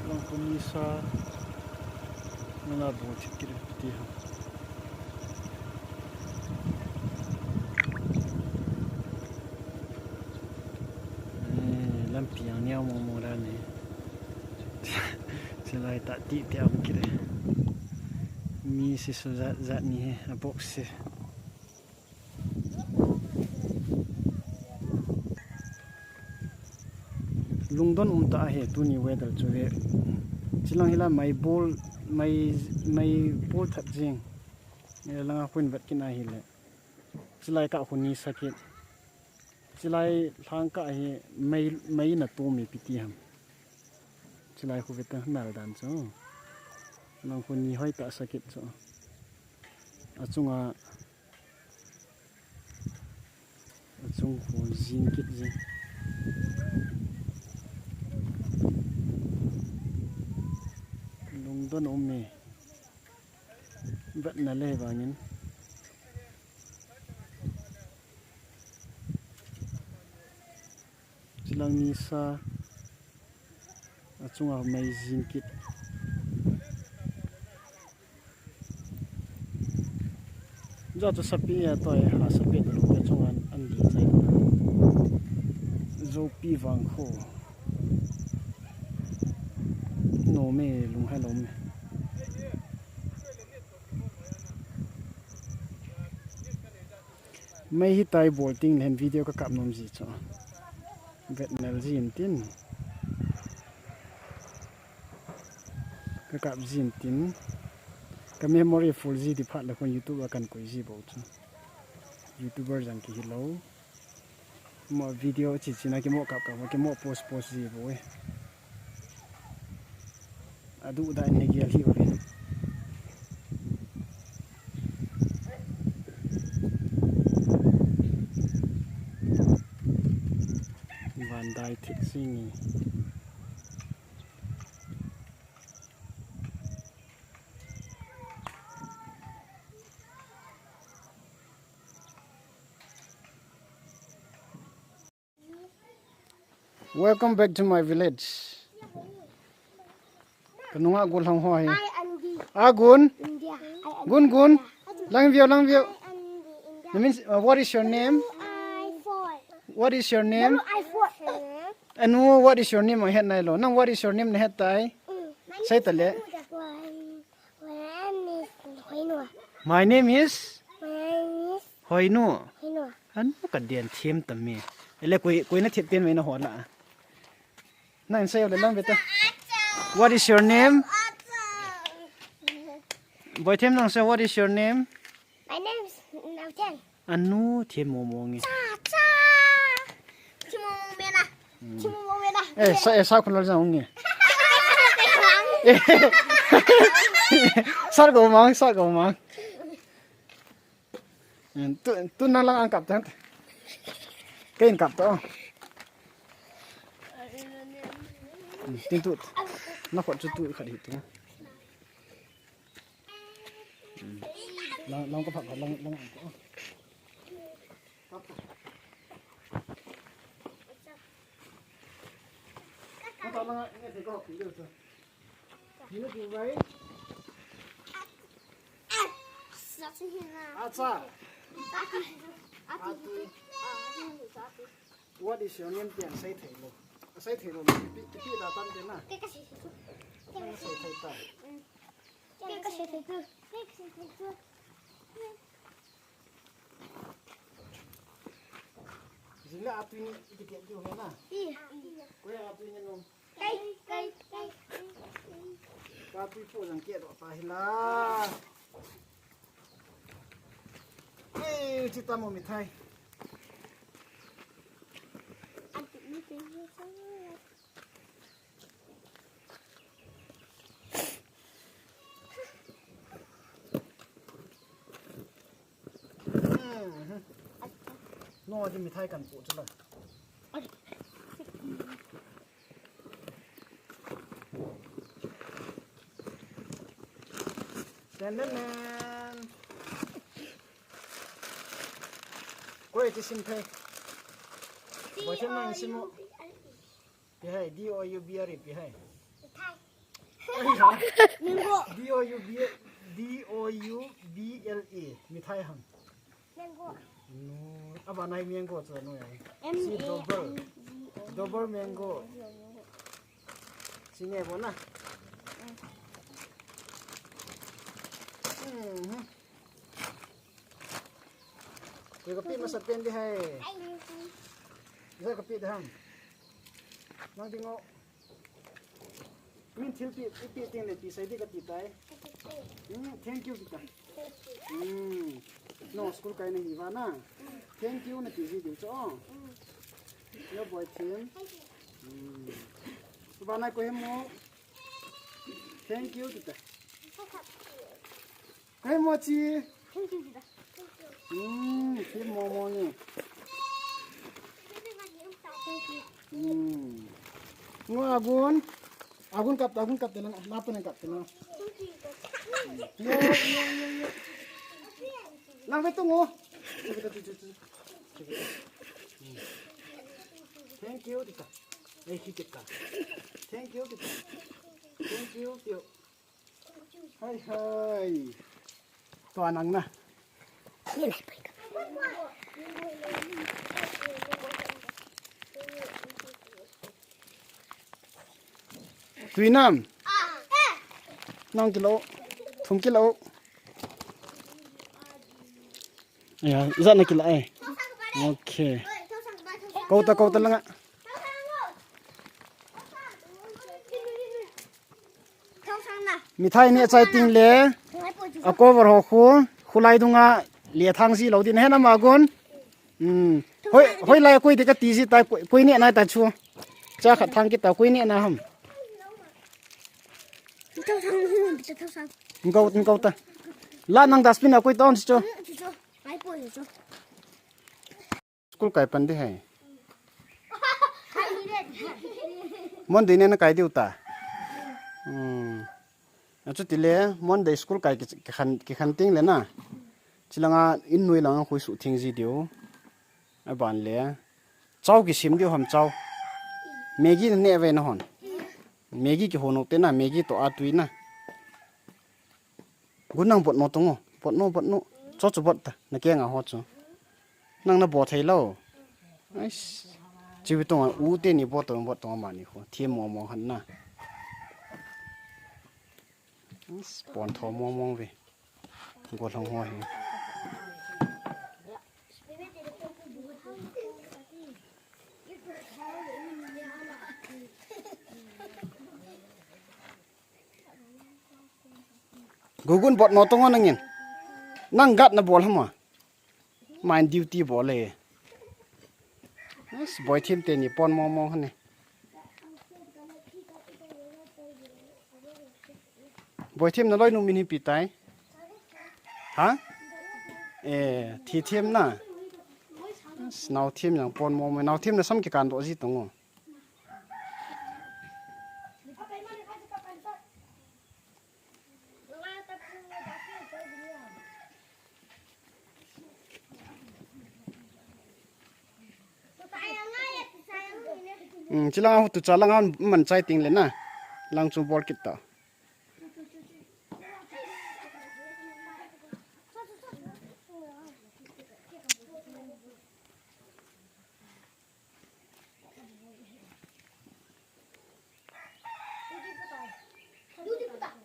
Lang Kunisa Nala Bo Chikiri Tiha Lampiang Niao Momora ne Silai tak ti tiao kire Mi si so zat ni he a box se Lungdon ta he tu ni weather chu ve chilang hila mai bol mai bol that jing langa hun vat kina hi le chilai ka huni sakit chilai thang ka hi mai na to mi piti ham chilai khu veta nal dan cho nang huni hoi ta sakit cho achung khu jin kit jing lungdon me vat na le bangin Chilang Nisa achunga mai jin kit ja to sapi ya to ha sapi lo ke chungan an ri chai zo pi wang kho no me lung ha lo me mai hi tai bolting len video ka kap nom ji cho vet nal jin tin ka kap jin tin ka memory full ji di phat la kon youtube kan koi ji bo chu youtuber jang ki lo mo video chi china ki mo kap ka mo ki mo post ji bo e adu da ne gi ali o van dai thik singi Welcome back to my village. Kanunga gul hang hoi. Gun. Gun. Lang view. That means what is your name? What is your name? And what is your name? I had nailo. Nang what is your name? Nahat tai. Say tale. My name is Hoinu. Anu kadian thiem tami. Ele koi na thiet pen mai na hola. Nang say le lang beta. What is your name? Boy them nang say what is your name? My name is Nauchen. Anu thiem momongi. Cha. Chimomena. Sa khun la jang ngi. Sar go mang. Tu na lang ang kap tan. Kain kap to. Tin tut. Na khot chu tu khad hi tu. Lang ko phak lang ang ko. Kap lang nge te ko ki yo to. Ni ku bai. Atsa. What is your name? Pian say thei lo. Say thei lo pi da tan de na. Say thei ta. Jila atu ni tiket tu na. Ko ya atu ni no. Kai. Ka pi po jang ke do pa hila. Cita mau mithai. No aja mithai kan po chala. Dan. Koi ti sim thai. Bo chen nang simo. Pi hai D O U B R E pi hai. Mango. DOUBLE มีไทยหัง Mango. อันบ้านไหนเมียงโก้จะนู่นไง M Si A double mango สิเงี้ยบนนะเดี๋ยวกะปิมาสับเป็นที่ให้เดี๋ยวกะปิทำน้องทิ้งเอามินทิวปีปีทิ้งเลยปีใส่ที่กะปิตายthank you พี่ตาน้องสกูลไกในหิวานะ thank you นะปีสิเดี๋ยวจ้อแล้วบ่อยเทียนบ้านไหนก็เห็นมั้ง thank you พี่ตาเฮ้ยโมจิพี่โมโมนี่งัวอากุนกับเดี๋ยวนับเป็นกับเดี๋ยวนะเยอะนั่งไปตุ้งงูthank you ดิค่ะไอ้ขี้เกียจ thank you ดิค่ะ thank you เดี๋ยวเฮ้ยตัวนังนะตุยน้ำน้องกิโลทุ่งกิโลizan nakila okay kau ta lang mithai ne chai ting le a cover ho khulai dunga le thang si lo din he na ma gon hoi lai koi de ka ti si ta koi ne na ta chu cha khat thang ki ta koi ne na ham ngau ta la nang dustbin a koi ton si chu school kai pan de hai mon de ne na kai de uta achu tile mon de school kai ki khan ting le na chilanga in nui langa khoi su thing ji dio a ban le chau ki sim dio ham chau maggi ne ve na hon maggi ki hono te na maggi to atui na gunang bot no tongo bot no cho chu bot ta na ke nga ho chu nang na bo thai lo ai chi bi tong u te ni bot ma ni ho thiem mo han naปอนทอมองไปกดลงหัวเห็นกูกุนบอดนอตงอนั่งเงินนั่งกัดนะบอลหรอมาอินดิวตี้บอลเลยบอยทีมเตนี่ปอนมองหันนี่บอยเทียมน่ะร้อยนุ่มมินิปีตายฮะทีเทียมน่ะนาวเทียมอย่างปนมองไม่นาวเทียมน่ะซ้ำกี่การตัวสิตรงอ๋จิลังเอาตุจาลังเอามันใจติงเลยนะลังจูบอลกิตตา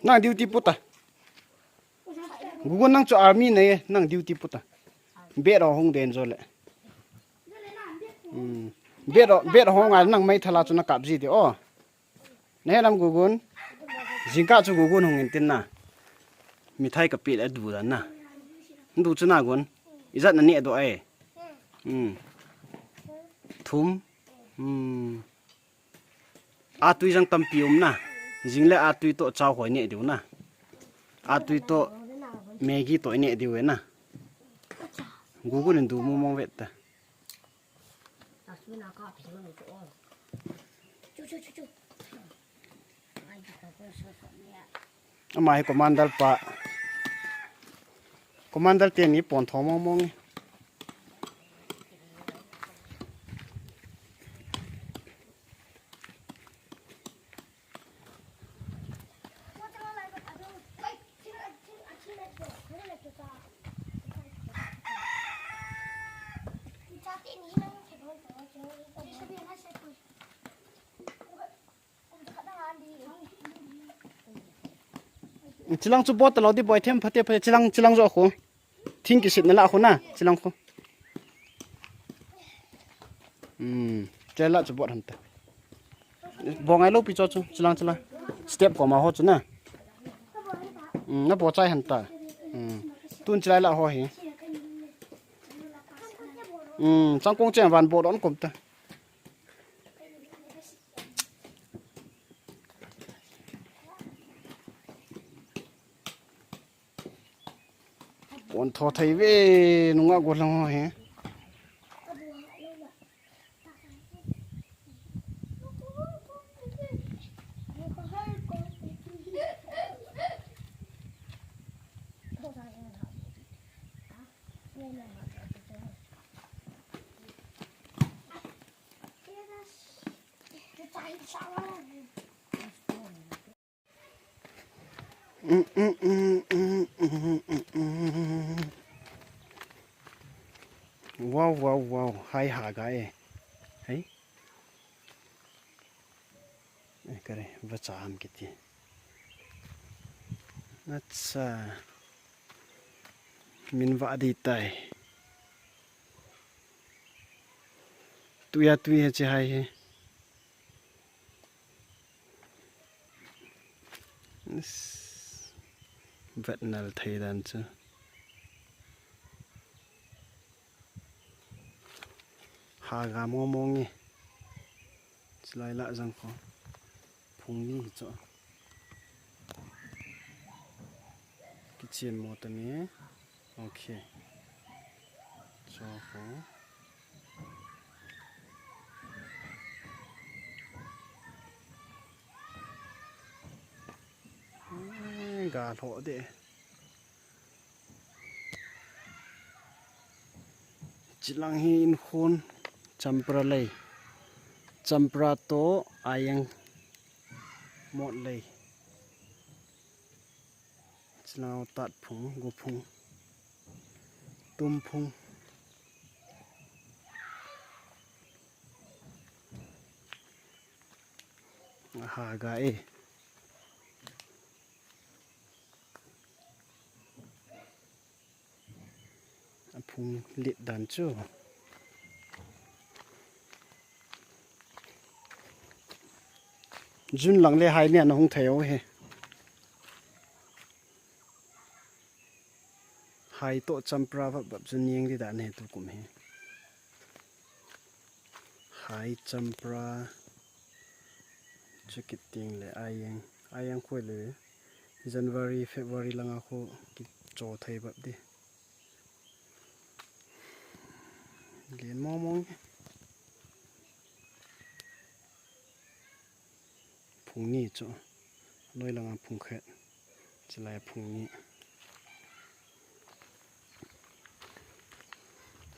นั่งดิวตีปุตตากูก็นั่งจูอาร์มี่เนี่ยนั่งดิวตีปุตตาเบ็ดเราห้องเดินโจเลยเบ็ดห้องงานนั่งไม่ทลาจูนักกับจีเดียวเนี่ยลำกูกุนจิงก้าจูกูกุนห้องเงินตินน่ะมีไทยกับปีดดูดันน่ะดูจูน่ากุนอีจัดนั่นเนี่ยตัวทุ่มอาตุยจังตั้มปีน่ะจิงเล่อาตุยโตเจ้าหอยเนี่ยเดียวนะอาตุยโตเมกี้โตเนี่ยเดียวนะกูก็เดินดูมองเวทแต่อามาให้คอมมานดัลปะคอมมานดัลเตียนนี้ปอนทองมอง chilang chu bot lo di boy them phate phate chilang zo khu thing ki sit na la khu na chilang khu chela chu bot han ta bongai lo pi cho chu chilang step ko ma ho chu na na bo chai han ta tun chilai la ho hi chang kong chen van bo don kom ta bọn thọ thấy về nó ngã quật lòng hả wow hai hà gái ấy cái này vật chạm cái gì अच्छा min vạ đi tay tui hay chứ hay vật nào thấy đàn chứ hà gà mong nghe lại lạ rằng có phùng đi chỗ cái chuyện một tuần nhé ok cho có gà thọ để chỉ lang hin khôn champra lei champra to ayang một lei chỉ lao tạt phung go phung tum phung hà gai phung liệt đàn chưa Jun lang le hai ne nó không theo he hai to champra va bab jun yeng di da ne tu kum he hai champra chukit ting le ayang khoi le January February langa kho ki cho thai bab di gen mong phung ni cho loi langa phung khet chilai phung ni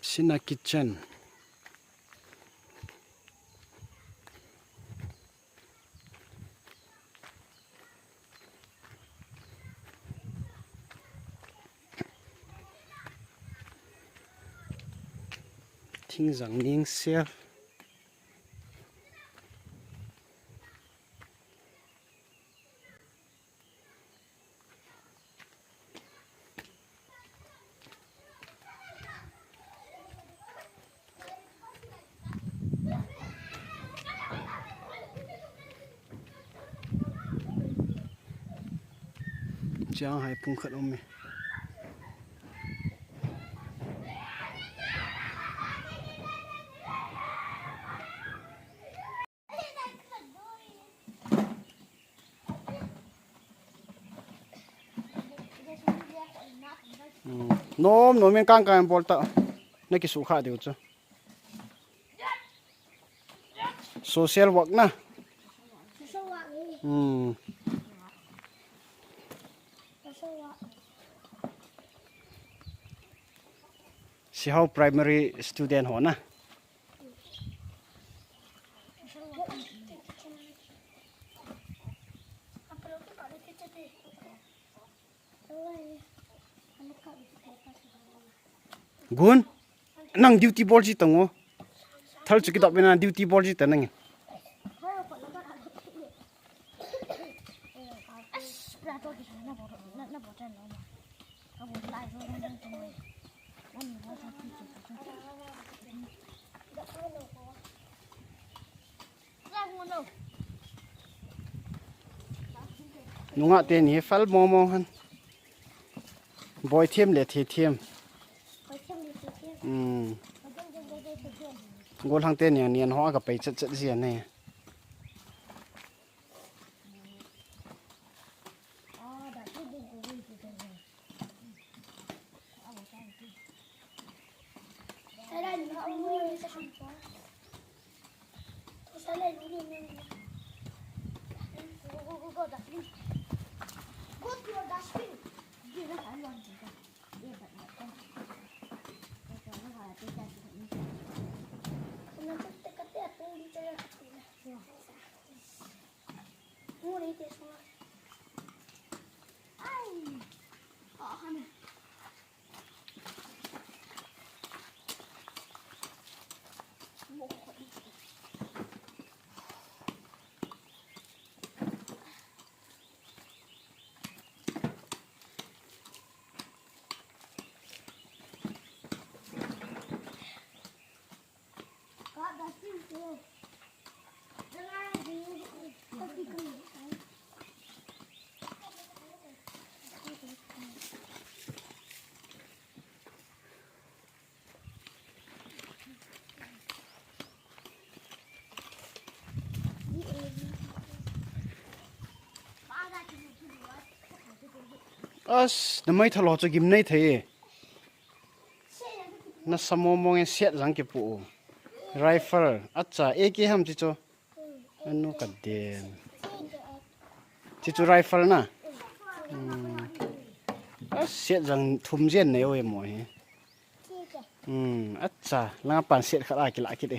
Sina kitchen thing rằng nieng sel chang hai phung khat om me nó men kang bol ta na ki su kha deu chu social work na si how primary student ho na gun nang duty ball ji tango thal chu ki dop na duty ball ji tanang 拿多几层，那不占了嘛？那我来说那种东西，那你我才自己不占。来我弄。 nunga te ni fal momo han boy thiam le thi thiam gol hang te nian nian ho ka pai chat chat zia ne as namai thalo chu gim nei thei na samo mong en set jang ke pu rifle acha ek ham chi cho anu ka den chi chu rifle na as set jang thum jen nei oi mo he acha la pan set khara ki la ki de